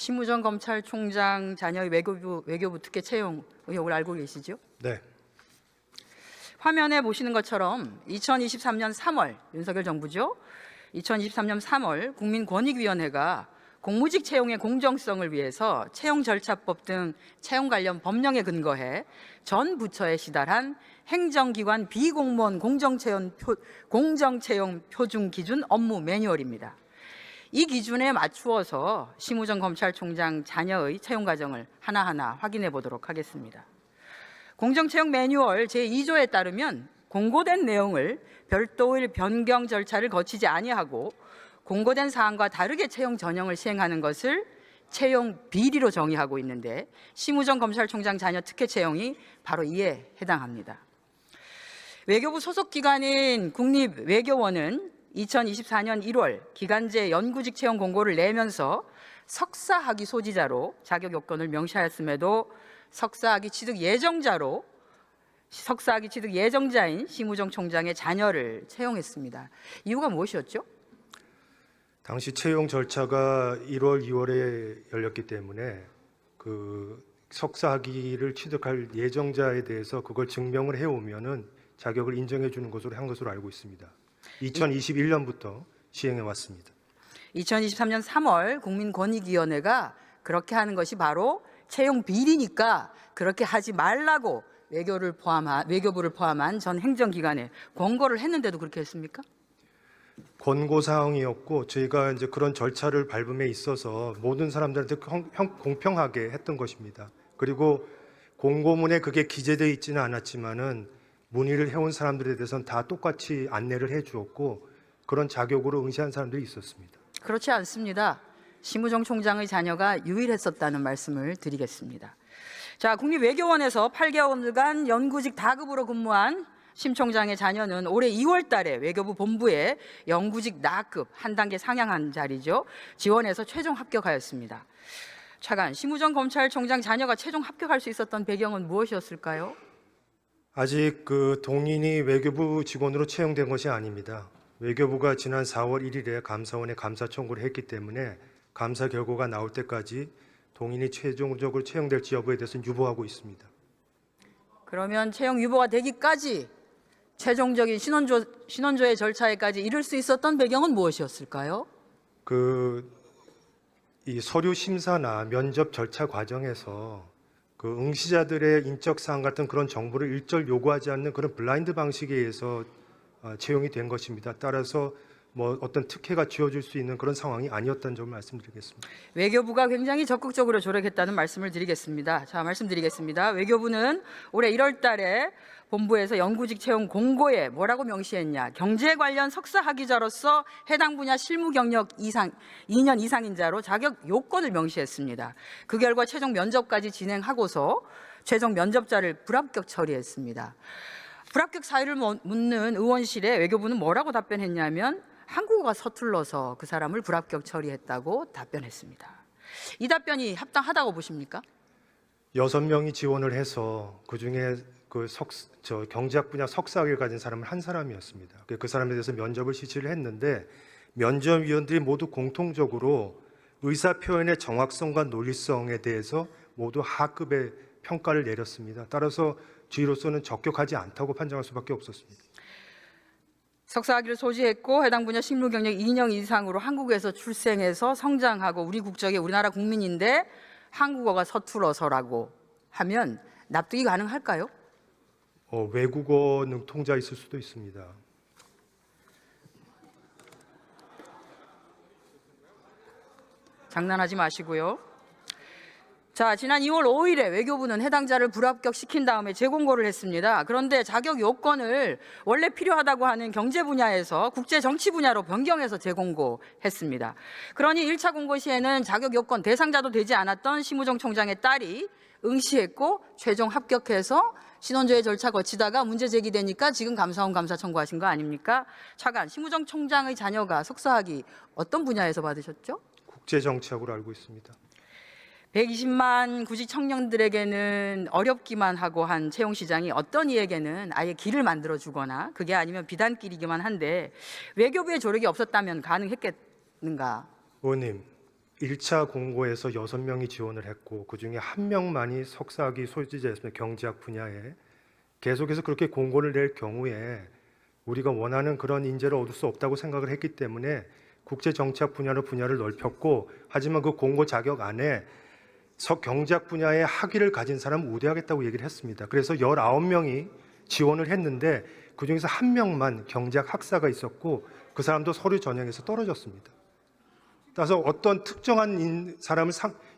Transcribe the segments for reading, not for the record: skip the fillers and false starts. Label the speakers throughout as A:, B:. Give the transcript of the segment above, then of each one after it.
A: 심우정 검찰총장 자녀의 외교부 특혜 채용 의혹을 알고 계시죠?
B: 네.
A: 화면에 보시는 것처럼 2023년 3월 윤석열 정부죠. 2023년 3월 국민권익위원회가 공무직 채용의 공정성을 위해서 채용절차법 등 채용 관련 법령에 근거해 전 부처에 시달한 행정기관 비공무원 공정채용 표준 기준 업무 매뉴얼입니다. 이 기준에 맞추어서 심우정 검찰총장 자녀의 채용 과정을 하나하나 확인해 보도록 하겠습니다. 공정채용 매뉴얼 제2조에 따르면 공고된 내용을 별도의 변경 절차를 거치지 아니하고 공고된 사항과 다르게 채용 전형을 시행하는 것을 채용 비리로 정의하고 있는데 심우정 검찰총장 자녀 특혜 채용이 바로 이에 해당합니다. 외교부 소속 기관인 국립외교원은 2024년 1월 기간제 연구직 채용 공고를 내면서 석사학위 소지자로 자격 요건을 명시하였음에도 석사학위 취득 예정자인 심우정 총장의 자녀를 채용했습니다. 이유가 무엇이었죠?
B: 당시 채용 절차가 1월, 2월에 열렸기 때문에 그 석사 학위를 취득할 예정자에 대해서 그걸 증명을 해오면은 자격을 인정해 주는 것으로 한 것으로 알고 있습니다. 2021년부터 시행해 왔습니다.
A: 2023년 3월 국민권익위원회가 그렇게 하는 것이 바로 채용 비리니까 그렇게 하지 말라고 외교부를 포함한 전 행정기관에 권고를 했는데도 그렇게 했습니까?
B: 권고 사항이었고 저희가 이제 그런 절차를 밟음에 있어서 모든 사람들한테 공평하게 했던 것입니다. 그리고 공고문에 그게 기재되어 있지는 않았지만은 문의를 해온 사람들에 대해서는 다 똑같이 안내를 해주었고 그런 자격으로 응시한 사람들이 있었습니다.
A: 그렇지 않습니다. 심우정 총장의 자녀가 유일했었다는 말씀을 드리겠습니다. 자, 국립외교원에서 8개월간 연구직 다급으로 근무한 심 총장의 자녀는 올해 2월 달에 외교부 본부에 연구직 나급 한 단계 상향한 자리죠. 지원해서 최종 합격하였습니다. 차관, 심우정 검찰총장 자녀가 최종 합격할 수 있었던 배경은 무엇이었을까요?
B: 아직 그 동인이 외교부 직원으로 채용된 것이 아닙니다. 외교부가 지난 4월 1일에 감사원에 감사 청구를 했기 때문에 감사 결과가 나올 때까지 동인이 최종적으로 채용될지 여부에 대해서는 유보하고 있습니다.
A: 그러면 채용 유보가 되기까지 최종적인 신원조회 절차에까지 이를 수 있었던 배경은 무엇이었을까요?
B: 이 서류 심사나 면접 절차 과정에서 그 응시자들의 인적 사항 같은 그런 정보를 일절 요구하지 않는 그런 블라인드 방식에 의해서 채용이 된 것입니다. 따라서 뭐 어떤 특혜가 주어질 수 있는 그런 상황이 아니었다는 점을 말씀드리겠습니다.
A: 외교부가 굉장히 적극적으로 조력했다는 말씀을 드리겠습니다. 자, 말씀드리겠습니다. 외교부는 올해 1월 달에 본부에서 연구직 채용 공고에 뭐라고 명시했냐? 경제 관련 석사 학위자로서 해당 분야 실무 경력 2년 이상인 자로 자격 요건을 명시했습니다. 그 결과 최종 면접까지 진행하고서 최종 면접자를 불합격 처리했습니다. 불합격 사유를 묻는 의원실에 외교부는 뭐라고 답변했냐면 한국어가 서툴러서 그 사람을 불합격 처리했다고 답변했습니다. 이 답변이 합당하다고 보십니까?
B: 6명이 지원을 해서 그중에 경제학 분야 석사학위를 가진 사람은 한 사람이었습니다. 그 사람에 대해서 면접을 실시를 했는데 면접위원들이 모두 공통적으로 의사 표현의 정확성과 논리성에 대해서 모두 하급의 평가를 내렸습니다. 따라서 주의로서는 적격하지 않다고 판정할 수밖에 없었습니다.
A: 석사학위를 소지했고 해당 분야 실무 경력 2년 이상으로 한국에서 출생해서 성장하고 우리 국적의 우리나라 국민인데 한국어가 서툴어서라고 하면 납득이 가능할까요?
B: 외국어 능통자 있을 수도 있습니다.
A: 장난하지 마시고요. 자, 지난 2월 5일에 외교부는 해당자를 불합격시킨 다음에 재공고를 했습니다. 그런데 자격 요건을 원래 필요하다고 하는 경제 분야에서 국제 정치 분야로 변경해서 재공고했습니다. 그러니 1차 공고 시에는 자격 요건 대상자도 되지 않았던 심우정 총장의 딸이 응시했고 최종 합격해서 신원조회 절차 거치다가 문제 제기되니까 지금 감사원 감사 청구하신 거 아닙니까? 차관, 심우정 총장의 자녀가 석사학위 어떤 분야에서 받으셨죠?
B: 국제 정치학으로 알고 있습니다.
A: 120만 구직 청년들에게는 어렵기만 하고 한 채용 시장이 어떤 이에게는 아예 길을 만들어 주거나 그게 아니면 비단길이기만 한데 외교부의 조력이 없었다면 가능했겠는가?
B: 의원님, 1차 공고에서 6명이 지원을 했고 그중에 1명만이 석사학위 소지자였습니다. 경제학 분야에. 계속해서 그렇게 공고를 낼 경우에 우리가 원하는 그런 인재를 얻을 수 없다고 생각을 했기 때문에 국제정치학 분야로 분야를 넓혔고, 하지만 그 공고 자격 안에 경제학 분야의 학위를 가진 사람을 우대하겠다고 얘기를 했습니다. 그래서 19명이 지원을 했는데 그중에서 1명만 경제학 학사가 있었고 그 사람도 서류 전형에서 떨어졌습니다. 따라서 어떤 특정한 사람을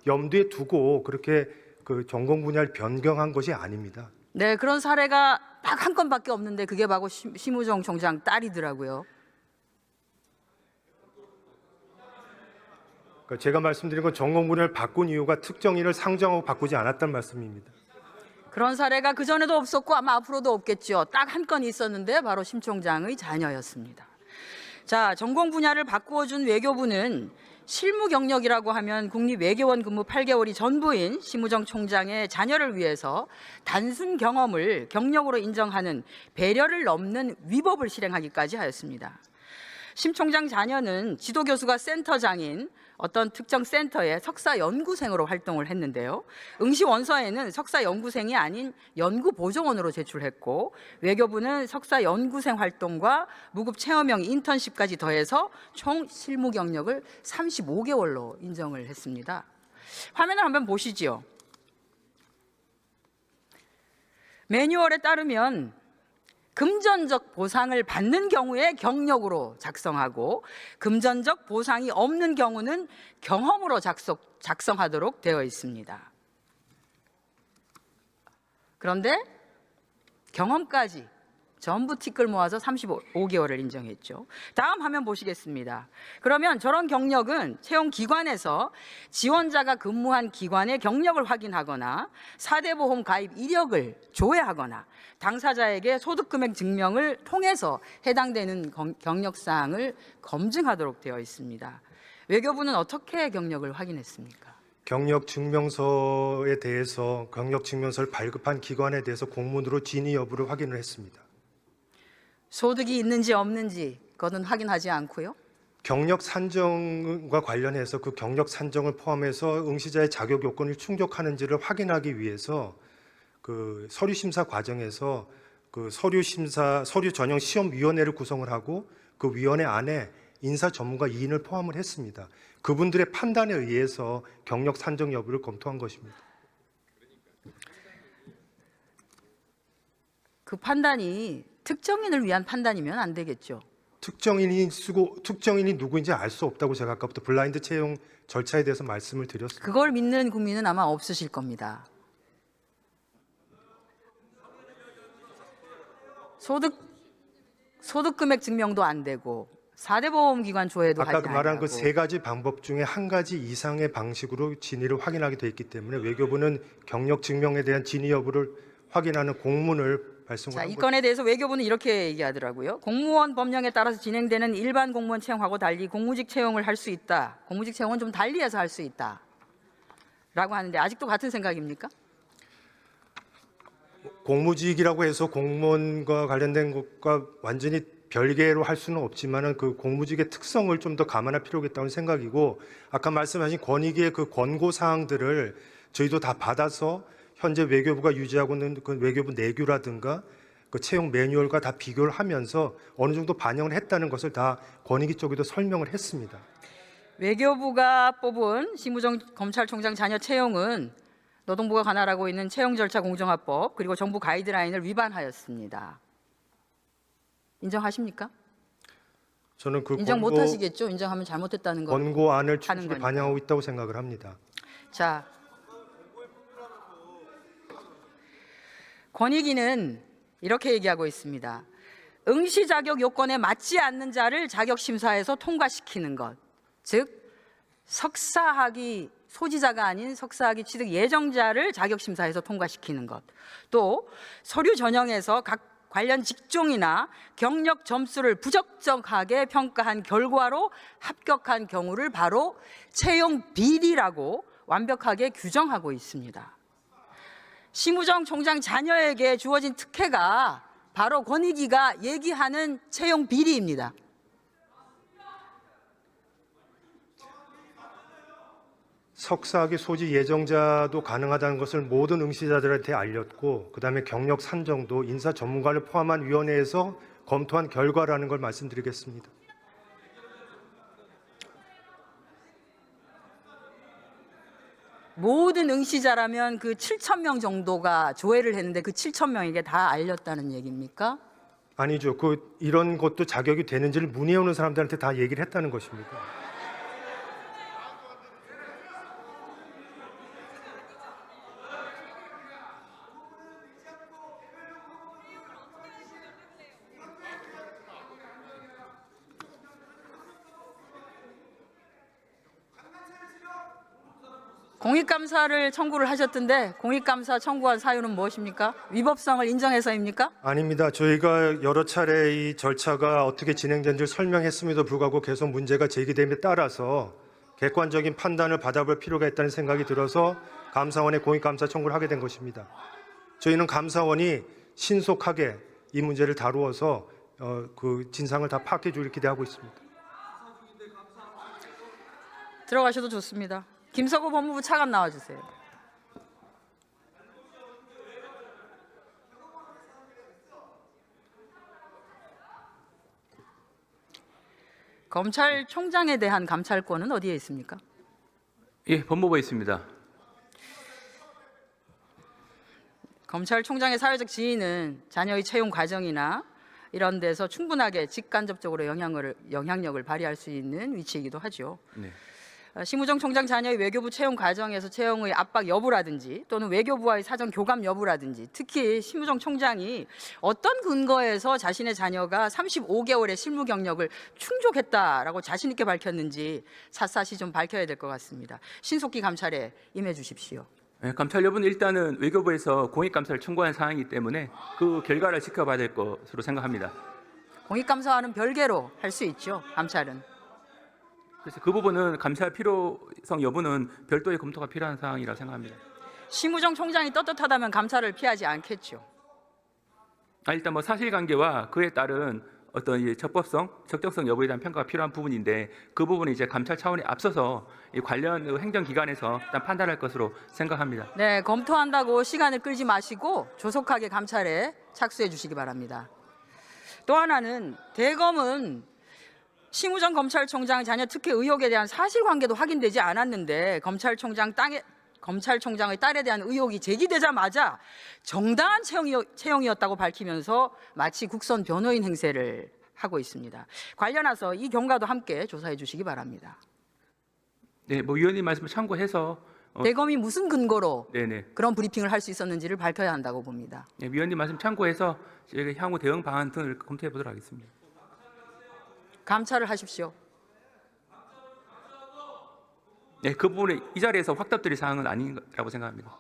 B: 염두에 두고 그렇게 그 전공 분야를 변경한 것이 아닙니다.
A: 네, 그런 사례가 딱 한 건밖에 없는데 그게 바로 심우정 총장 딸이더라고요.
B: 그러니까 제가 말씀드린 건 전공 분야를 바꾼 이유가 특정인을 상정하고 바꾸지 않았다는 말씀입니다.
A: 그런 사례가 그전에도 없었고 아마 앞으로도 없겠죠. 딱 한 건 있었는데 바로 심 총장의 자녀였습니다. 자, 전공 분야를 바꾸어 준 외교부는 실무 경력이라고 하면 국립외교원 근무 8개월이 전부인 심우정 총장의 자녀를 위해서 단순 경험을 경력으로 인정하는 배려를 넘는 위법을 실행하기까지 하였습니다. 심 총장 자녀는 지도교수가 센터장인 어떤 특정 센터의 석사 연구생으로 활동을 했는데요. 응시 원서에는 석사 연구생이 아닌 연구보조원으로 제출했고, 외교부는 석사 연구생 활동과 무급 체험형 인턴십까지 더해서 총 실무 경력을 35개월로 인정을 했습니다. 화면을 한번 보시죠. 매뉴얼에 따르면 금전적 보상을 받는 경우에 경력으로 작성하고 금전적 보상이 없는 경우는 경험으로 작성하도록 되어 있습니다. 그런데 경험까지 전부 티끌 모아서 35개월을 인정했죠. 다음 화면 보시겠습니다. 그러면 저런 경력은 채용기관에서 지원자가 근무한 기관의 경력을 확인하거나 4대 보험 가입 이력을 조회하거나 당사자에게 소득금액 증명을 통해서 해당되는 경력사항을 검증하도록 되어 있습니다. 외교부는 어떻게 경력을 확인했습니까?
B: 경력증명서에 대해서 경력증명서를 발급한 기관에 대해서 공문으로 진위 여부를 확인을 했습니다.
A: 소득이 있는지 없는지 그것은 확인하지 않고요.
B: 경력 산정과 관련해서 그 경력 산정을 포함해서 응시자의 자격 요건을 충족하는지를 확인하기 위해서 그 서류 심사 과정에서 그 서류 전형 시험 위원회를 구성을 하고 그 위원회 안에 인사 전문가 2인을 포함을 했습니다. 그분들의 판단에 의해서 경력 산정 여부를 검토한 것입니다.
A: 그 판단이 특정인을 위한 판단이면 안 되겠죠.
B: 특정인이 누구인지 알 수 없다고 제가 아까부터 블라인드 채용 절차에 대해서 말씀을 드렸습니다.
A: 그걸 믿는 국민은 아마 없으실 겁니다. 소득 금액 증명도 안 되고 4대 보험기관 조회도 하지
B: 아까
A: 않고
B: 말한 그 세 가지 방법 중에 한 가지 이상의 방식으로 진위를 확인하게 돼 있기 때문에 외교부는 경력 증명에 대한 진위 여부를 확인하는 공문을 발송을
A: 자,
B: 한
A: 이 건에 대해서 외교부는 이렇게 얘기하더라고요. 공무원 법령에 따라서 진행되는 일반 공무원 채용하고 달리 공무직 채용을 할 수 있다. 공무직 채용은 좀 달리해서 할 수 있다. 라고 하는데 아직도 같은 생각입니까?
B: 공무직이라고 해서 공무원과 관련된 것과 완전히 별개로 할 수는 없지만은 그 공무직의 특성을 좀 더 감안할 필요가 있다는 생각이고, 아까 말씀하신 권익위의 그 권고 사항들을 저희도 다 받아서 현재 외교부가 유지하고 있는 그 외교부 내규라든가 그 채용 매뉴얼과 다 비교를 하면서 어느 정도 반영을 했다는 것을 다 권익위 쪽에도 설명을 했습니다.
A: 외교부가 뽑은 심우정 검찰총장 자녀 채용은 노동부가 관할하고 있는 채용 절차 공정화법 그리고 정부 가이드라인을 위반하였습니다. 인정하십니까?
B: 저는 그
A: 인정 못 하시겠죠? 인정하면 잘못했다는 거.
B: 권고안을 충실히
A: 거니까요.
B: 반영하고 있다고 생각을 합니다.
A: 자, 권익위는 이렇게 얘기하고 있습니다. 응시 자격 요건에 맞지 않는 자를 자격 심사에서 통과시키는 것, 즉 석사학위 소지자가 아닌 석사학위 취득 예정자를 자격 심사에서 통과시키는 것, 또 서류 전형에서 각 관련 직종이나 경력 점수를 부적정하게 평가한 결과로 합격한 경우를 바로 채용 비리라고 완벽하게 규정하고 있습니다. 심우정 총장 자녀에게 주어진 특혜가 바로 권익위가 얘기하는 채용 비리입니다.
B: 석사학위 소지 예정자도 가능하다는 것을 모든 응시자들한테 알렸고, 그다음에 경력 산정도 인사 전문가를 포함한 위원회에서 검토한 결과라는 걸 말씀드리겠습니다.
A: 모든 응시자라면 그 7,000명 정도가 조회를 했는데 그 7,000명에게 다 알렸다는 얘기입니까?
B: 아니죠. 이런 것도 자격이 되는지를 문의해오는 사람들한테 다 얘기를 했다는 것입니다.
A: 공익감사를 청구를 하셨던데 공익감사 청구한 사유는 무엇입니까? 위법성을 인정해서입니까?
B: 아닙니다. 저희가 여러 차례 이 절차가 어떻게 진행된지를 설명했음에도 불구하고 계속 문제가 제기됨에 따라서 객관적인 판단을 받아볼 필요가 있다는 생각이 들어서 감사원에 공익감사 청구를 하게 된 것입니다. 저희는 감사원이 신속하게 이 문제를 다루어서 그 진상을 다 파악해 주길 기대하고 있습니다.
A: 들어가셔도 좋습니다. 김석호 법무부 차관 나와주세요. 검찰총장에 대한 감찰권은 어디에 있습니까?
C: 예, 법무부에 있습니다.
A: 검찰총장의 사회적 지위는 자녀의 채용 과정이나 이런 데서 충분하게 직간접적으로 영향력을 발휘할 수 있는 위치이기도 하죠.
C: 네.
A: 심우정 총장 자녀의 외교부 채용 과정에서 채용의 압박 여부라든지 또는 외교부와의 사전 교감 여부라든지 특히 심우정 총장이 어떤 근거에서 자신의 자녀가 35개월의 실무 경력을 충족했다라고 자신 있게 밝혔는지 샅샅이 좀 밝혀야 될 것 같습니다. 신속히 감찰에 임해 주십시오.
C: 예, 감찰 여부는 일단은 외교부에서 공익감사를 청구한 사항이기 때문에 그 결과를 지켜봐야 될 것으로 생각합니다.
A: 공익감사와는 별개로 할 수 있죠. 감찰은.
C: 그래서 그 부분은 감찰 필요성 여부는 별도의 검토가 필요한 사항이라고 생각합니다.
A: 심우정 총장이 떳떳하다면 감찰을 피하지 않겠죠.
C: 일단 뭐 사실관계와 그에 따른 어떤 이 적법성, 적정성 여부에 대한 평가가 필요한 부분인데 그 부분이 이제 감찰 차원에 앞서서 이 관련 행정기관에서 일단 판단할 것으로 생각합니다.
A: 네, 검토한다고 시간을 끌지 마시고 조속하게 감찰에 착수해 주시기 바랍니다. 또 하나는 대검은 심우정 검찰총장 자녀 특혜 의혹에 대한 사실관계도 확인되지 않았는데 검찰총장의 딸에 대한 의혹이 제기되자마자 정당한 채용이었다고 밝히면서 마치 국선 변호인 행세를 하고 있습니다. 관련해서 이 경과도 함께 조사해 주시기 바랍니다.
C: 네, 뭐 위원님 말씀을 참고해서
A: 대검이 무슨 근거로
C: 네네.
A: 그런 브리핑을 할 수 있었는지를 밝혀야 한다고 봅니다.
C: 네, 위원님 말씀 참고해서 저희가 향후 대응 방안 등을 검토해 보도록 하겠습니다.
A: 감찰을 하십시오.
C: 네, 그 부분에 이 자리에서 확답드릴 사항은 아니라고 생각합니다.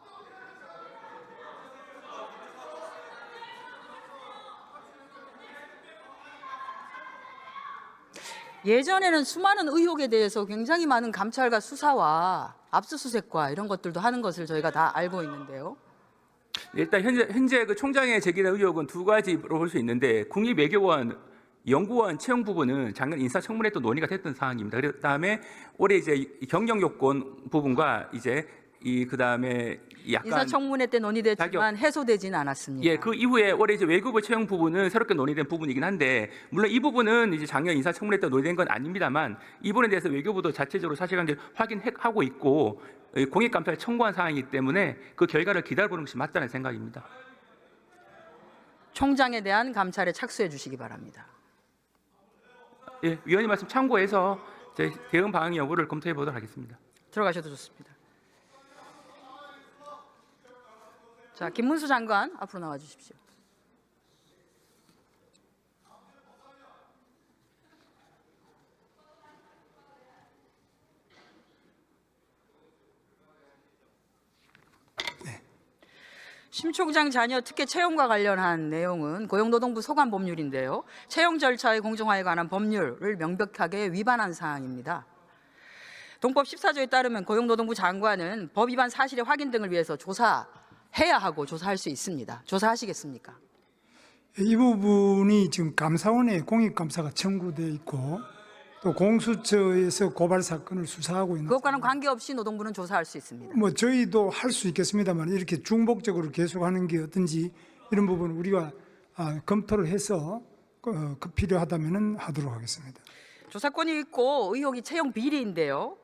A: 예전에는 수많은 의혹에 대해서 굉장히 많은 감찰과 수사와 압수수색과 이런 것들도 하는 것을 저희가 다 알고 있는데요.
C: 일단 현재 그 총장의 제기된 의혹은 두 가지로 볼 수 있는데 국립외교원 연구원 채용 부분은 작년 인사청문회 또 논의가 됐던 사항입니다. 그다음에 올해 이제 경영 요건 부분과 이제 그다음에 약간
A: 인사청문회 때 논의됐지만 해소되지는 않았습니다.
C: 예, 그 이후에 올해 이제 외교부 채용 부분은 새롭게 논의된 부분이긴 한데 물론 이 부분은 이제 작년 인사청문회 때 논의된 건 아닙니다만 이 부분에 대해서 외교부도 자체적으로 사실관계를 확인하고 있고 공익감사를 청구한 사항이기 때문에 그 결과를 기다려보는 것이 맞다는 생각입니다.
A: 총장에 대한 감찰에 착수해 주시기 바랍니다.
C: 예, 위원님 말씀 참고해서 저희 대응 방안 여부를 검토해 보도록 하겠습니다.
A: 들어가셔도 좋습니다. 자, 김문수 장관 앞으로 나와 주십시오. 심 총장 자녀 특혜 채용과 관련한 내용은 고용노동부 소관 법률인데요. 채용 절차의 공정화에 관한 법률을 명백하게 위반한 사항입니다. 동법 14조에 따르면 고용노동부 장관은 법 위반 사실의 확인 등을 위해서 조사해야 하고 조사할 수 있습니다. 조사하시겠습니까?
D: 이 부분이 지금 감사원에 공익감사가 청구되어 있고 또 공수처에서 고발 사건을 수사하고 있는
A: 그것과는 관계없이 노동부는 조사할 수 있습니다.
D: 뭐 저희도 할 수 있겠습니다만 이렇게 중복적으로 계속하는 게 어떤지 이런 부분 우리가 검토를 해서 필요하다면은 하도록 하겠습니다.
A: 조사권이 있고 의혹이 채용 비리인데요.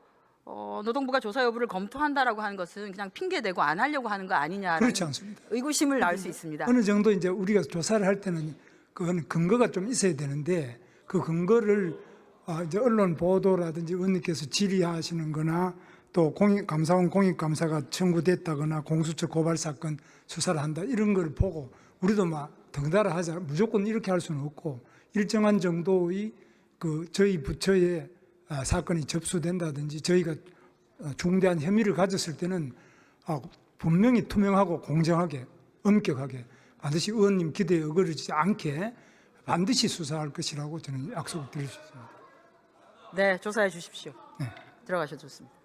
A: 노동부가 조사 여부를 검토한다라고 하는 것은 그냥 핑계대고 안 하려고 하는 거 아니냐라는
D: 그렇지 않습니다.
A: 의구심을 낳을 수 있습니다.
D: 어느 정도 이제 우리가 조사를 할 때는 그건 근거가 좀 있어야 되는데 그 근거를 이제 언론 보도라든지 의원님께서 질의하시는 거나 또 감사원 공익감사가 청구됐다거나 공수처 고발 사건 수사를 한다 이런 걸 보고 우리도 막 덩달아 하자 무조건 이렇게 할 수는 없고 일정한 정도의 저희 부처에 사건이 접수된다든지 저희가 중대한 혐의를 가졌을 때는 분명히 투명하고 공정하게 엄격하게 반드시 의원님 기대에 어그러지지 않게 반드시 수사할 것이라고 저는 약속을 드릴 수 있습니다.
A: 네, 조사해 주십시오.
D: 네.
A: 들어가셔도 좋습니다.